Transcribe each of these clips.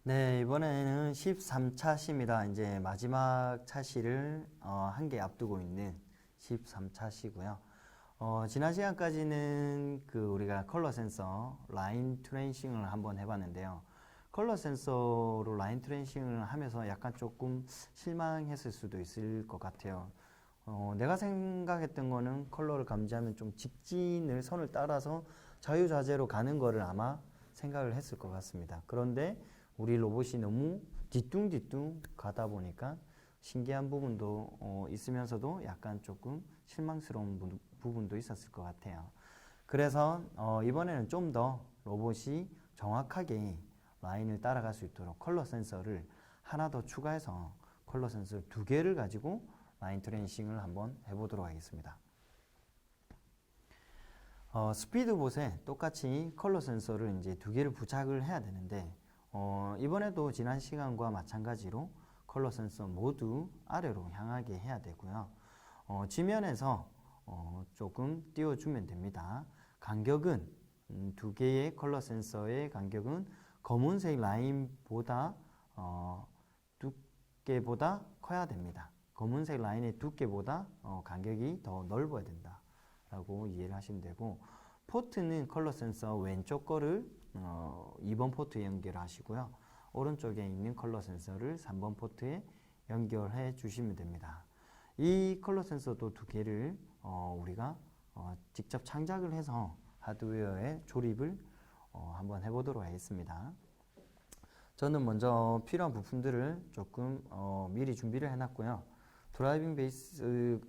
네, 이번에는 13차 시입니다. 이제 마지막 차시를 한 개 앞두고 있는 13차 시고요. 지난 시간까지는 우리가 컬러 센서 라인 트레이싱을 한번 해봤는데요. 컬러 센서로 라인 트레이싱을 하면서 약간 조금 실망했을 수도 있을 것 같아요. 내가 생각했던 거는 컬러를 감지하면 좀 직진을 선을 따라서 자유자재로 가는 거를 아마 생각을 했을 것 같습니다. 그런데 우리 로봇이 너무 뒤뚱뒤뚱 가다 보니까 신기한 부분도 있으면서도 약간 조금 실망스러운 부분도 있었을 것 같아요. 그래서 이번에는 좀 더 로봇이 정확하게 라인을 따라갈 수 있도록 컬러 센서를 하나 더 추가해서 컬러 센서 두 개를 가지고 라인 트레이싱을 한번 해보도록 하겠습니다. 스피드봇에 똑같이 컬러 센서를 이제 두 개를 부착을 해야 되는데 이번에도 지난 시간과 마찬가지로 컬러 센서 모두 아래로 향하게 해야 되고요. 지면에서 조금 띄워주면 됩니다. 간격은 두 개의 컬러 센서의 간격은 검은색 라인보다 두께보다 커야 됩니다. 검은색 라인의 두께보다 간격이 더 넓어야 된다 라고 이해를 하시면 되고, 포트는 컬러 센서 왼쪽 거를 2번 포트에 연결하시고요. 오른쪽에 있는 컬러 센서를 3번 포트에 연결해 주시면 됩니다. 이 컬러 센서도 두 개를 우리가 직접 창작을 해서 하드웨어에 조립을 한번 해보도록 하겠습니다. 저는 먼저 필요한 부품들을 조금 미리 준비를 해놨고요. 드라이빙 베이스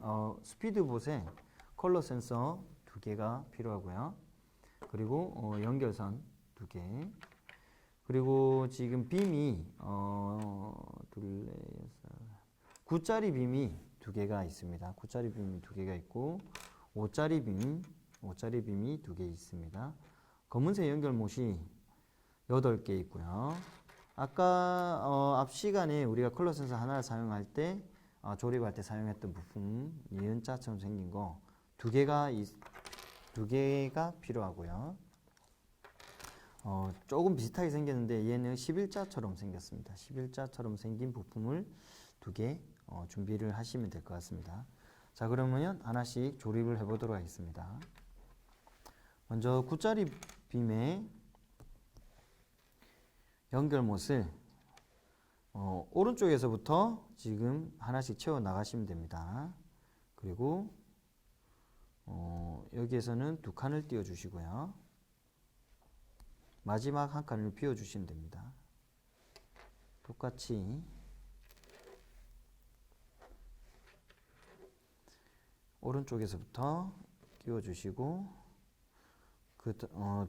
스피드봇에 컬러 센서 두 개가 필요하고요. 그리고 연결선 두 개. 그리고 지금 빔이 둘, 넷, 여섯, 9짜리 빔이 두 개가 있습니다. 9짜리 빔이 두 개가 있고 5짜리 빔이 두 개 있습니다. 검은색 연결못이 8개 있고요. 아까 앞 시간에 우리가 컬러 센서 하나를 사용할 때 조립할 때 사용했던 부품 니은자처럼 생긴 거 두 개가 필요하고요. 조금 비슷하게 생겼는데 얘는 11자처럼 생겼습니다. 11자처럼 생긴 부품을 두 개 준비를 하시면 될 것 같습니다. 자, 그러면 하나씩 조립을 해보도록 하겠습니다. 먼저 9짜리 빔의 연결못을 오른쪽에서부터 지금 하나씩 채워 나가시면 됩니다. 그리고 여기에서는 두 칸을 띄워 주시고요. 마지막 한 칸을 비워 주시면 됩니다. 똑같이 오른쪽에서부터 끼워 주시고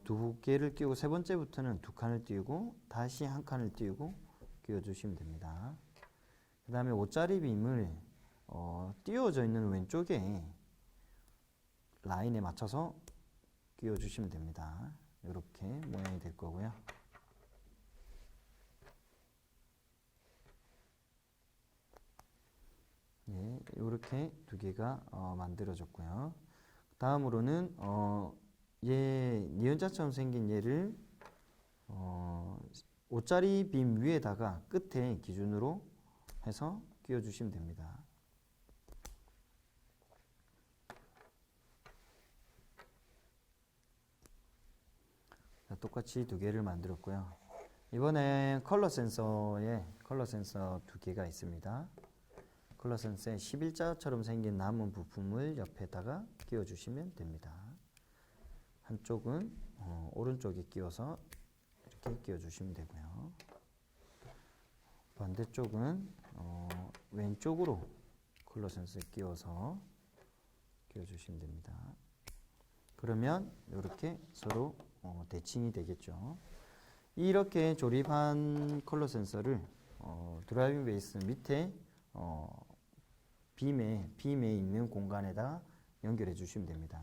두 개를 끼우고 세 번째부터는 두 칸을 띄우고 다시 한 칸을 띄우고 끼워 주시면 됩니다. 그 다음에 5짜리 빔을 띄워져 있는 왼쪽에 라인에 맞춰서 끼워 주시면 됩니다. 이렇게 모양이 될 거고요. 예, 이렇게 두 개가 만들어졌고요. 다음으로는 얘 니은자처럼 생긴 얘를 5짜리 빔 위에다가 끝에 기준으로 해서 끼워 주시면 됩니다. 자, 똑같이 두 개를 만들었고요. 이번에 컬러 센서 두 개가 있습니다. 컬러 센서에 11자처럼 생긴 남은 부품을 옆에다가 끼워 주시면 됩니다. 한쪽은 오른쪽에 끼워서 이렇게 끼워 주시면 되고요. 반대쪽은 왼쪽으로 컬러 센서에 끼워서 끼워 주시면 됩니다. 그러면 이렇게 서로 대칭이 되겠죠. 이렇게 조립한 컬러 센서를 드라이빙 베이스 밑에 빔에 있는 공간에다 연결해 주시면 됩니다.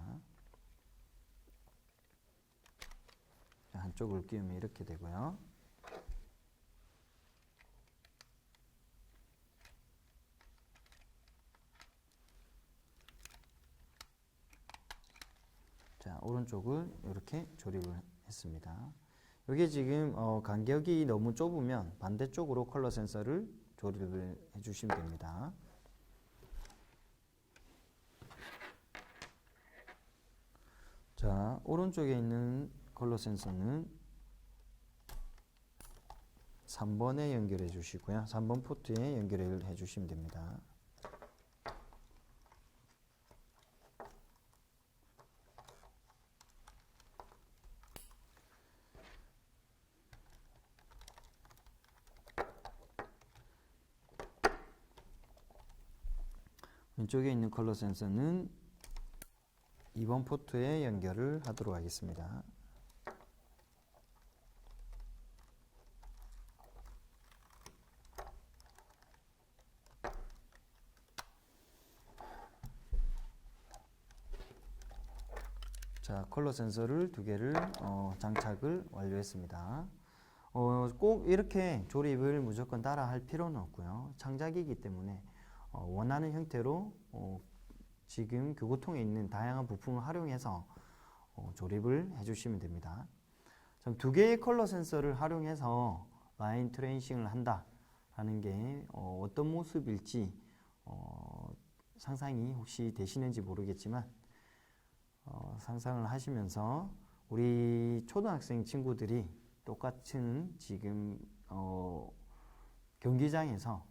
한쪽을 끼우면 이렇게 되고요. 자, 오른쪽을 이렇게 조립을 했습니다. 이게 지금 간격이 너무 좁으면 반대쪽으로 컬러 센서를 조립을 해주시면 됩니다. 자, 오른쪽에 있는 컬러 센서는 3번에 연결해 주시고요. 3번 포트에 연결을 해 주시면 됩니다. 왼쪽에 있는 컬러 센서는 2번 포트에 연결을 하도록 하겠습니다. 자, 컬러 센서를 2개를 장착을 완료했습니다. 꼭 이렇게 조립을 무조건 따라 할 필요는 없고요. 창작이기 때문에 원하는 형태로 지금 교구통에 있는 다양한 부품을 활용해서 조립을 해주시면 됩니다. 2개의 컬러 센서를 활용해서 라인 트레이싱을 한다라는 게 어떤 모습일지 상상이 혹시 되시는지 모르겠지만 상상을 하시면서 우리 초등학생 친구들이 똑같은 지금 경기장에서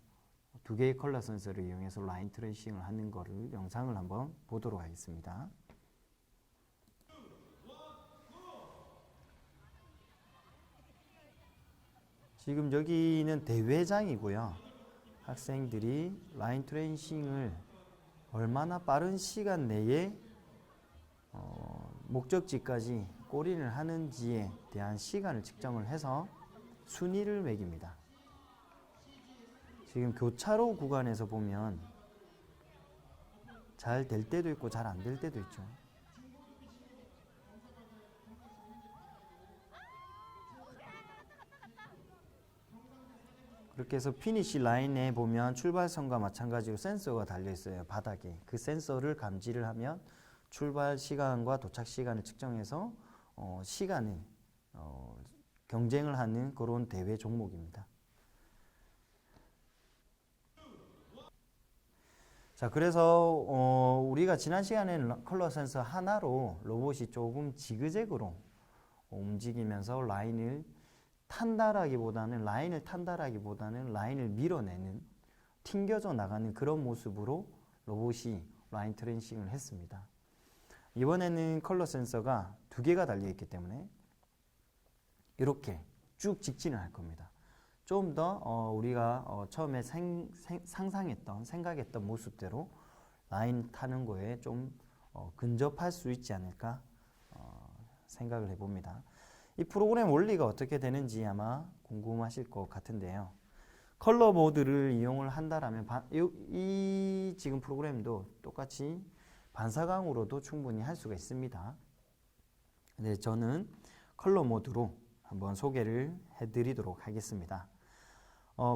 2개의 컬러 센서를 이용해서 라인 트레이싱을 하는 거를 영상을 한번 보도록 하겠습니다. 지금 여기는 대회장이고요. 학생들이 라인 트레이싱을 얼마나 빠른 시간 내에 목적지까지 골인을 하는지에 대한 시간을 측정을 해서 순위를 매깁니다. 지금 교차로 구간에서 보면 잘 될 때도 있고 잘 안 될 때도 있죠. 그렇게 해서 피니시 라인에 보면 출발선과 마찬가지로 센서가 달려 있어요. 바닥에. 그 센서를 감지를 하면 출발 시간과 도착 시간을 측정해서 시간을 경쟁을 하는 그런 대회 종목입니다. 자, 그래서 우리가 지난 시간에는 컬러 센서 하나로 로봇이 조금 지그재그로 움직이면서 라인을 탄다라기보다는 라인을 밀어내는, 튕겨져 나가는 그런 모습으로 로봇이 라인 트레이싱을 했습니다. 이번에는 컬러 센서가 2개가 달려있기 때문에 이렇게 쭉 직진을 할 겁니다. 좀 더 우리가 처음에 상상했던, 생각했던 모습대로 라인 타는 거에 좀 근접할 수 있지 않을까 생각을 해봅니다. 이 프로그램 원리가 어떻게 되는지 아마 궁금하실 것 같은데요. 컬러 모드를 이용을 한다라면 이 지금 프로그램도 똑같이 반사광으로도 충분히 할 수가 있습니다. 근데 저는 컬러 모드로 한번 소개를 해드리도록 하겠습니다.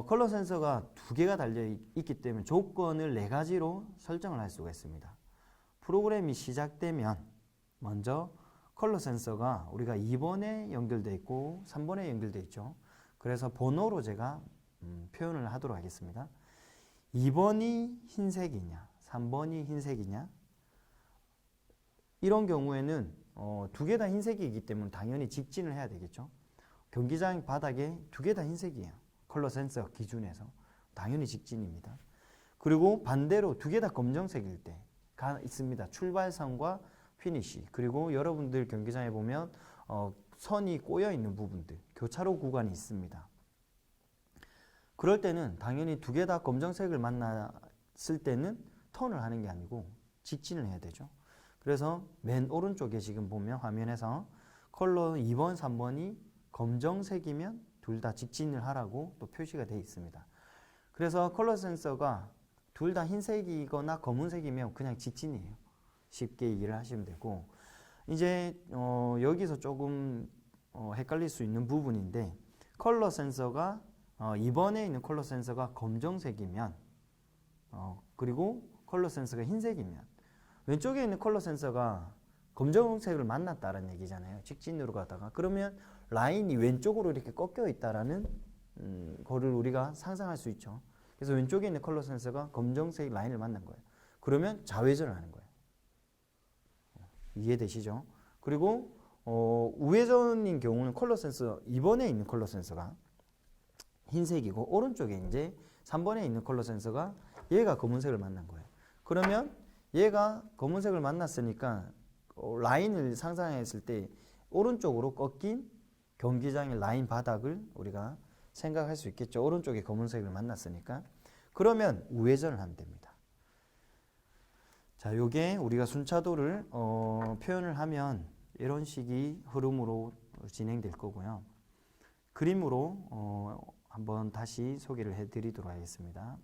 컬러 센서가 2개가 달려있기 때문에 조건을 4가지로 설정을 할 수가 있습니다. 프로그램이 시작되면 먼저 컬러 센서가 우리가 2번에 연결되어 있고 3번에 연결되어 있죠. 그래서 번호로 제가 표현을 하도록 하겠습니다. 2번이 흰색이냐 3번이 흰색이냐, 이런 경우에는 2개 다 흰색이기 때문에 당연히 직진을 해야 되겠죠. 경기장 바닥에 2개 다 흰색이에요. 컬러 센서 기준에서 당연히 직진입니다. 그리고 반대로 2개 다 검정색일 때가 있습니다. 출발선과 피니시. 그리고 여러분들 경기장에 보면 선이 꼬여 있는 부분들, 교차로 구간이 있습니다. 그럴 때는 당연히 2개 다 검정색을 만났을 때는 턴을 하는 게 아니고 직진을 해야 되죠. 그래서 맨 오른쪽에 지금 보면 화면에서 컬러 2번, 3번이 검정색이면 둘 다 직진을 하라고 또 표시가 되어 있습니다. 그래서 컬러 센서가 둘 다 흰색이거나 검은색이면 그냥 직진이에요. 쉽게 이해를 하시면 되고, 이제 여기서 조금 헷갈릴 수 있는 부분인데, 컬러 센서가 2번에 있는 컬러 센서가 검정색이면 그리고 컬러 센서가 흰색이면, 왼쪽에 있는 컬러 센서가 검정색을 만났다라는 얘기잖아요. 직진으로 가다가. 그러면 라인이 왼쪽으로 이렇게 꺾여 있다라는 거를 우리가 상상할 수 있죠. 그래서 왼쪽에 있는 컬러 센서가 검정색 라인을 만난 거예요. 그러면 좌회전을 하는 거예요. 이해되시죠? 그리고 우회전인 경우는 컬러 센서 2번에 있는 컬러 센서가 흰색이고 오른쪽에 이제 3번에 있는 컬러 센서가 얘가 검은색을 만난 거예요. 그러면 얘가 검은색을 만났으니까 라인을 상상했을 때 오른쪽으로 꺾인 경기장의 라인 바닥을 우리가 생각할 수 있겠죠. 오른쪽에 검은색을 만났으니까. 그러면 우회전을 하면 됩니다. 자, 요게 우리가 순차도를 표현을 하면 이런 식의 흐름으로 진행될 거고요. 그림으로 한번 다시 소개를 해드리도록 하겠습니다.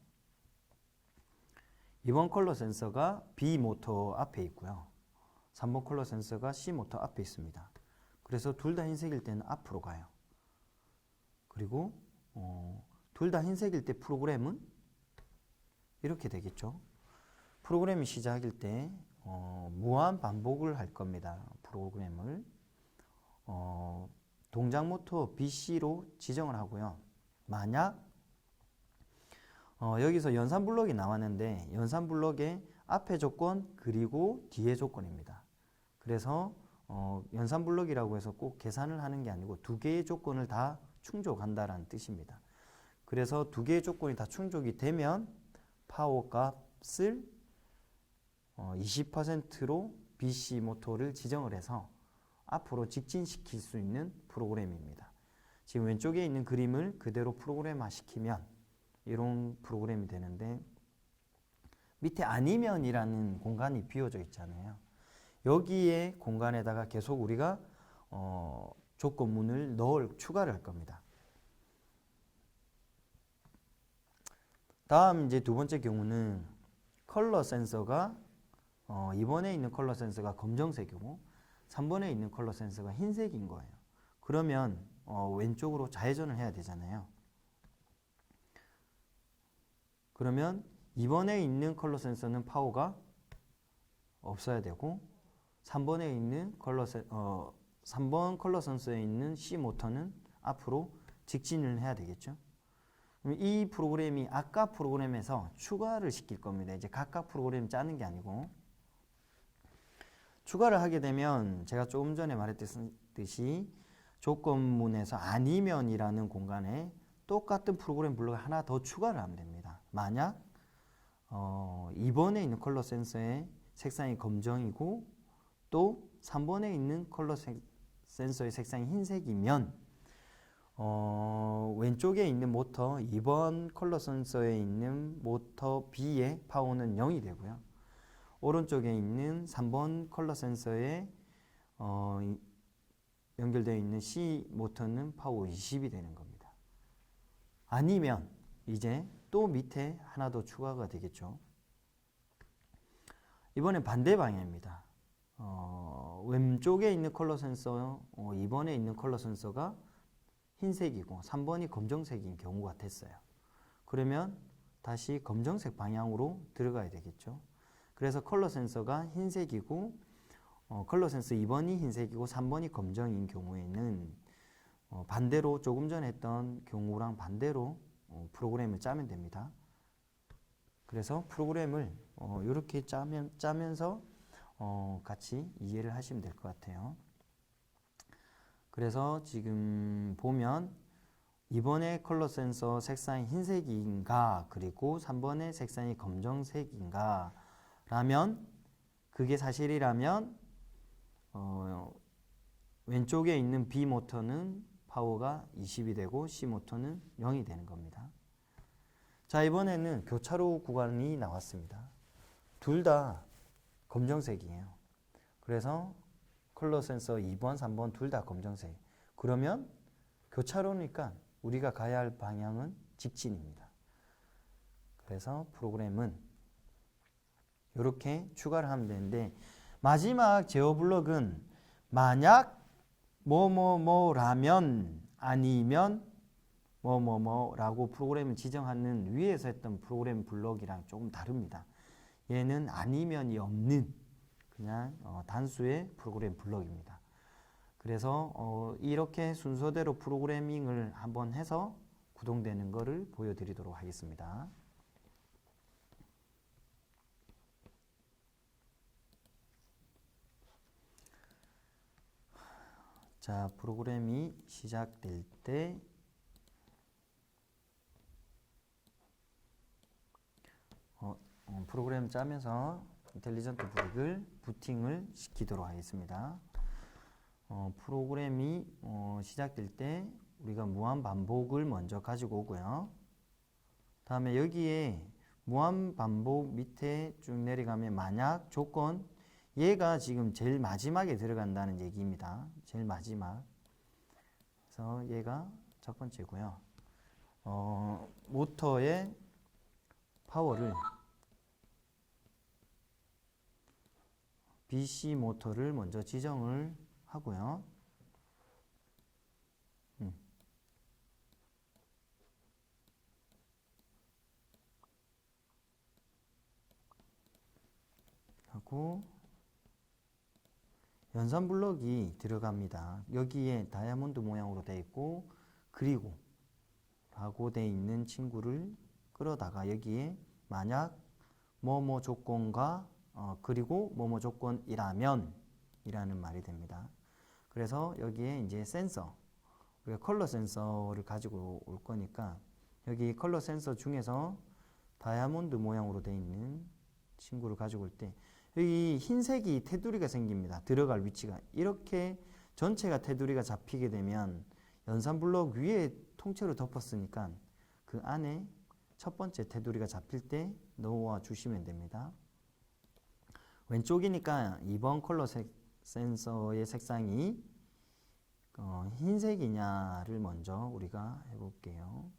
이번 컬러 센서가 B 모터 앞에 있고요. 3번 컬러 센서가 C 모터 앞에 있습니다. 그래서 둘 다 흰색일 때는 앞으로 가요. 그리고 둘 다 흰색일 때 프로그램은 이렇게 되겠죠. 프로그램이 시작일 때 무한 반복을 할 겁니다. 프로그램을 동작 모터 BC로 지정을 하고요. 만약 여기서 연산 블록이 나왔는데 연산 블록의 앞에 조건 그리고 뒤에 조건입니다. 그래서 연산 블록이라고 해서 꼭 계산을 하는 게 아니고 두 개의 조건을 다 충족한다라는 뜻입니다. 그래서 두 개의 조건이 다 충족이 되면 파워 값을 20%로 BC 모터를 지정을 해서 앞으로 직진시킬 수 있는 프로그램입니다. 지금 왼쪽에 있는 그림을 그대로 프로그램화 시키면 이런 프로그램이 되는데 밑에 아니면이라는 공간이 비워져 있잖아요. 여기에 공간에다가 계속 우리가 조건문을 추가를 할 겁니다. 다음 이제 두 번째 경우는 컬러 센서가 2번에 있는 컬러 센서가 검정색이고 3번에 있는 컬러 센서가 흰색인 거예요. 그러면 왼쪽으로 좌회전을 해야 되잖아요. 그러면 2번에 있는 컬러 센서는 파워가 없어야 되고 3번에 있는 3번 컬러 센서에 있는 C 모터는 앞으로 직진을 해야 되겠죠. 그럼 이 프로그램이 아까 프로그램에서 추가를 시킬 겁니다. 이제 각각 프로그램 짜는 게 아니고 추가를 하게 되면 제가 조금 전에 말했듯이 조건문에서 아니면이라는 공간에 똑같은 프로그램 블록을 하나 더 추가를 하면 됩니다. 만약 2번에 있는 컬러 센서의 색상이 검정이고 또 3번에 있는 컬러 센서의 색상이 흰색이면 왼쪽에 있는 모터 2번 컬러 센서에 있는 모터 B의 파워는 0이 되고요. 오른쪽에 있는 3번 컬러 센서에 연결되어 있는 C 모터는 파워 20이 되는 겁니다. 아니면 이제 또 밑에 하나 더 추가가 되겠죠. 이번엔 반대 방향입니다. 왼쪽에 있는 컬러 센서 2번에 있는 컬러 센서가 흰색이고 3번이 검정색인 경우가 됐어요. 그러면 다시 검정색 방향으로 들어가야 되겠죠. 그래서 컬러 센서가 흰색이고 컬러 센서 2번이 흰색이고 3번이 검정인 경우에는 반대로 조금 전에 했던 경우랑 반대로 프로그램을 짜면 됩니다. 그래서 프로그램을 이렇게 짜면서 같이 이해를 하시면 될 것 같아요. 그래서 지금 보면 2번의 컬러 센서 색상이 흰색인가 그리고 3번의 색상이 검정색인가 라면 그게 사실이라면 왼쪽에 있는 B 모터는 파워가 20이 되고 C 모터는 0이 되는 겁니다. 자, 이번에는 교차로 구간이 나왔습니다. 둘 다 검정색이에요. 그래서 컬러 센서 2번, 3번 둘 다 검정색. 그러면 교차로니까 우리가 가야 할 방향은 직진입니다. 그래서 프로그램은 이렇게 추가를 하면 되는데 마지막 제어 블록은 만약 뭐뭐뭐라면 아니면 뭐뭐뭐라고 프로그램을 지정하는 위에서 했던 프로그램 블록이랑 조금 다릅니다. 얘는 아니면이 없는 그냥 단수의 프로그램 블럭입니다. 그래서 이렇게 순서대로 프로그래밍을 한번 해서 구동되는 거를 보여드리도록 하겠습니다. 자, 프로그램이 시작될 때 프로그램 짜면서 인텔리전트 브릭을 부팅을 시키도록 하겠습니다. 프로그램이 시작될 때 우리가 무한 반복을 먼저 가지고 오고요. 다음에 여기에 무한 반복 밑에 쭉 내려가면 만약 조건, 얘가 지금 제일 마지막에 들어간다는 얘기입니다. 제일 마지막. 그래서 얘가 첫 번째고요. 모터의 파워를 BC 모터를 먼저 지정을 하고요. 하고 연산 블럭이 들어갑니다. 여기에 다이아몬드 모양으로 되어 있고 그리고 라고 되어 있는 친구를 끌어다가 여기에 만약 뭐뭐 조건과 그리고 뭐뭐 조건이라면 이라는 말이 됩니다. 그래서 여기에 이제 센서, 우리가 컬러 센서를 가지고 올 거니까 여기 컬러 센서 중에서 다이아몬드 모양으로 되어 있는 친구를 가지고 올 때 여기 흰색이 테두리가 생깁니다. 들어갈 위치가. 이렇게 전체가 테두리가 잡히게 되면 연산 블록 위에 통째로 덮었으니까 그 안에 첫 번째 테두리가 잡힐 때 넣어 주시면 됩니다. 왼쪽이니까 2번 컬러 센서의 색상이 흰색이냐를 먼저 우리가 해볼게요.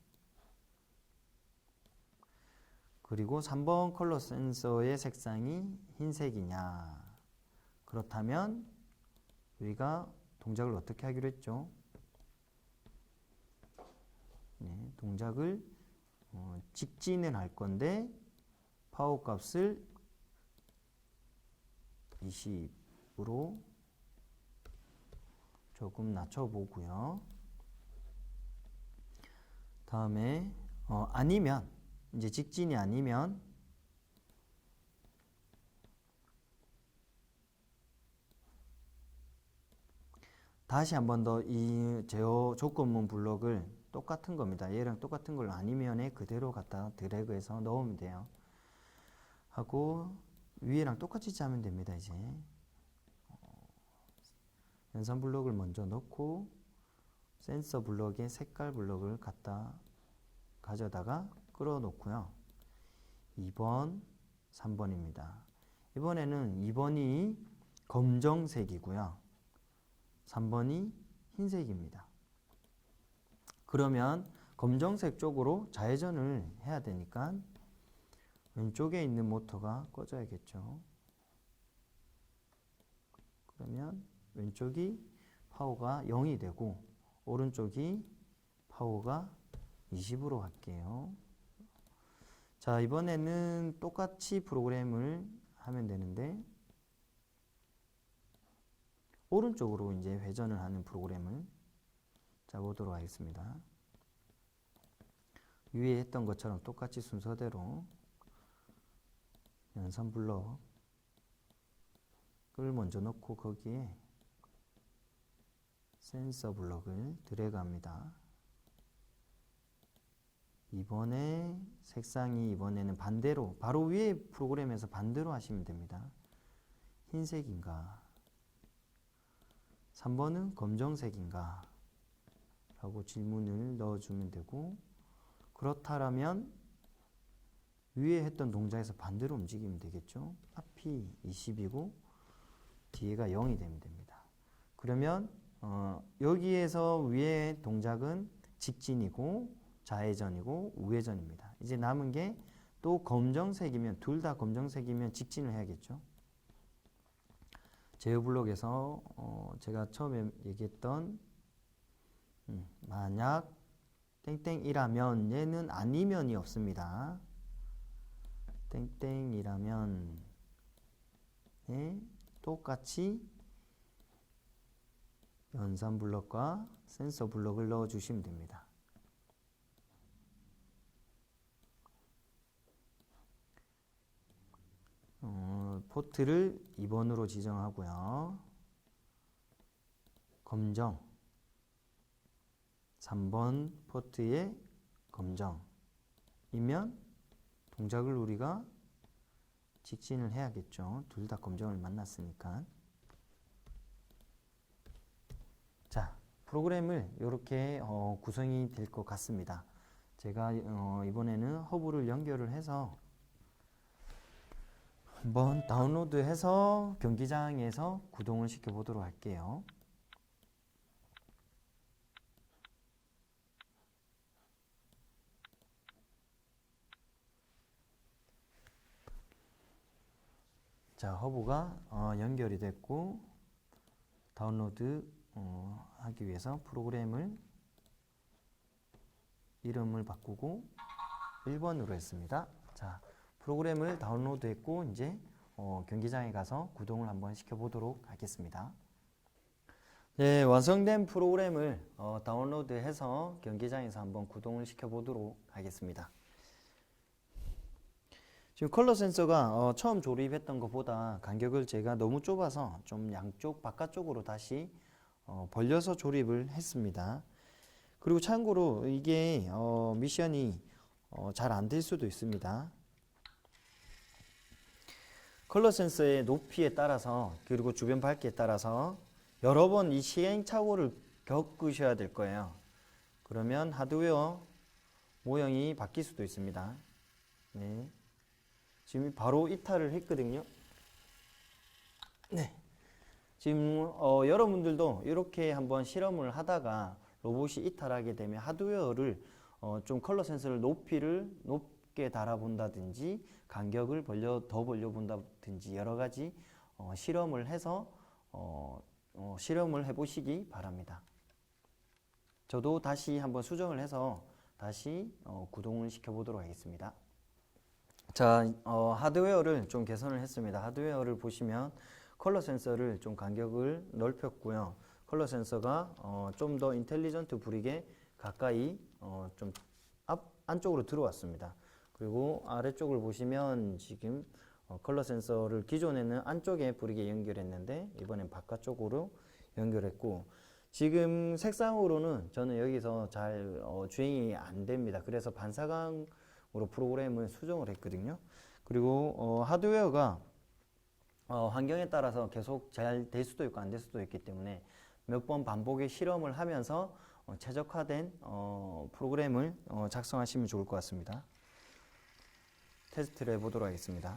그리고 3번 컬러 센서의 색상이 흰색이냐. 그렇다면 우리가 동작을 어떻게 하기로 했죠? 네, 동작을 직진을 할 건데 파워 값을 20으로 조금 낮춰보고요. 다음에 아니면 이제 직진이 아니면 다시 한 번 더 이 제어 조건문 블록을 똑같은 겁니다. 얘랑 똑같은 걸 아니면에 그대로 갖다 드래그해서 넣으면 돼요. 하고 위에랑 똑같이 짜면 됩니다. 이제 연산 블록을 먼저 넣고 센서 블록에 색깔 블록을 갖다 가져다가 끌어 놓고요. 2번, 3번입니다. 이번에는 2번이 검정색이고요. 3번이 흰색입니다. 그러면 검정색 쪽으로 좌회전을 해야 되니까 왼쪽에 있는 모터가 꺼져야겠죠. 그러면 왼쪽이 파워가 0이 되고 오른쪽이 파워가 20으로 갈게요. 자, 이번에는 똑같이 프로그램을 하면 되는데 오른쪽으로 이제 회전을 하는 프로그램을 짜보도록 하겠습니다. 위에 했던 것처럼 똑같이 순서대로 연산 블럭을 먼저 넣고 거기에 센서 블럭을 드래그합니다. 이번에 색상이 이번에는 반대로 바로 위에 프로그램에서 반대로 하시면 됩니다. 흰색인가 3번은 검정색인가 라고 질문을 넣어주면 되고 그렇다면 위에 했던 동작에서 반대로 움직이면 되겠죠. 앞이 20이고 뒤에가 0이 되면 됩니다. 그러면 여기에서 위에 동작은 직진이고 좌회전이고 우회전입니다. 이제 남은 게 또 검정색이면 둘 다 검정색이면 직진을 해야겠죠. 제어 블록에서 제가 처음에 얘기했던 만약 땡땡이라면 얘는 아니면이 없습니다. 땡땡이라면 똑같이 연산 블럭과 센서 블럭을 넣어 주시면 됩니다. 포트를 2번으로 지정하고요. 검정 3번 포트에 검정이면 동작을 우리가 직진을 해야겠죠. 둘 다 검정을 만났으니까. 자, 프로그램을 이렇게 구성이 될 것 같습니다. 제가 이번에는 허브를 연결을 해서 한번 다운로드해서 경기장에서 구동을 시켜 보도록 할게요. 자, 허브가 연결이 됐고 다운로드 하기 위해서 프로그램을 이름을 바꾸고 1번으로 했습니다. 자, 프로그램을 다운로드 했고 이제 경기장에 가서 구동을 한번 시켜 보도록 하겠습니다. 네, 완성된 프로그램을 다운로드해서 경기장에서 한번 구동을 시켜 보도록 하겠습니다. 지금 컬러 센서가 처음 조립했던 것보다 간격을 제가 너무 좁아서 좀 양쪽 바깥쪽으로 다시 벌려서 조립을 했습니다. 그리고 참고로 이게 미션이 잘 안 될 수도 있습니다. 컬러 센서의 높이에 따라서 그리고 주변 밝기에 따라서 여러 번 이 시행착오를 겪으셔야 될 거예요. 그러면 하드웨어 모형이 바뀔 수도 있습니다. 네. 지금 바로 이탈을 했거든요. 네. 지금 여러분들도 이렇게 한번 실험을 하다가 로봇이 이탈하게 되면 하드웨어를 좀 컬러 센서를 높이를 높게 달아본다든지 간격을 더 벌려본다든지 여러 가지 실험을 해서 실험을 해보시기 바랍니다. 저도 다시 한번 수정을 해서 다시 구동을 시켜보도록 하겠습니다. 자, 하드웨어를 좀 개선을 했습니다. 하드웨어를 보시면 컬러 센서를 좀 간격을 넓혔고요. 컬러 센서가 좀 더 인텔리전트 브릭에 가까이 좀 안쪽으로 들어왔습니다. 그리고 아래쪽을 보시면 지금 컬러 센서를 기존에는 안쪽에 브릭에 연결했는데 이번엔 바깥쪽으로 연결했고 지금 색상으로는 저는 여기서 잘 주행이 안 됩니다. 그래서 반사광으로 프로그램을 수정을 했거든요. 그리고 하드웨어가 환경에 따라서 계속 잘 될 수도 있고 안 될 수도 있기 때문에 몇 번 반복의 실험을 하면서 최적화된 프로그램을 작성하시면 좋을 것 같습니다. 테스트를 해보도록 하겠습니다.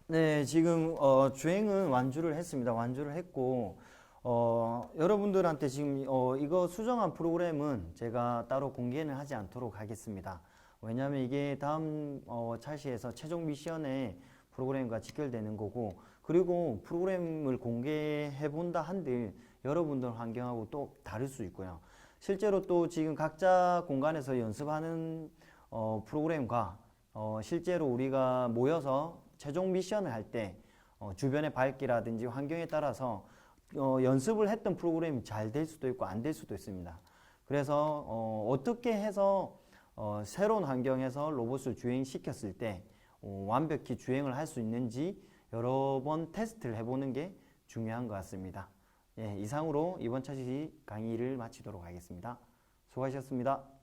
네, 지금 주행은 완주를 했습니다. 완주를 했고 여러분들한테 지금 이거 수정한 프로그램은 제가 따로 공개는 하지 않도록 하겠습니다. 왜냐하면 이게 다음 차시에서 최종 미션의 프로그램과 직결되는 거고 그리고 프로그램을 공개해 본다 한들 여러분들 환경하고 또 다를 수 있고요. 실제로 또 지금 각자 공간에서 연습하는 프로그램과 실제로 우리가 모여서 최종 미션을 할 때 주변의 밝기라든지 환경에 따라서 연습을 했던 프로그램이 잘 될 수도 있고 안 될 수도 있습니다. 그래서 어떻게 해서 새로운 환경에서 로봇을 주행시켰을 때 완벽히 주행을 할 수 있는지 여러 번 테스트를 해보는 게 중요한 것 같습니다. 예, 이상으로 이번 차시 강의를 마치도록 하겠습니다. 수고하셨습니다.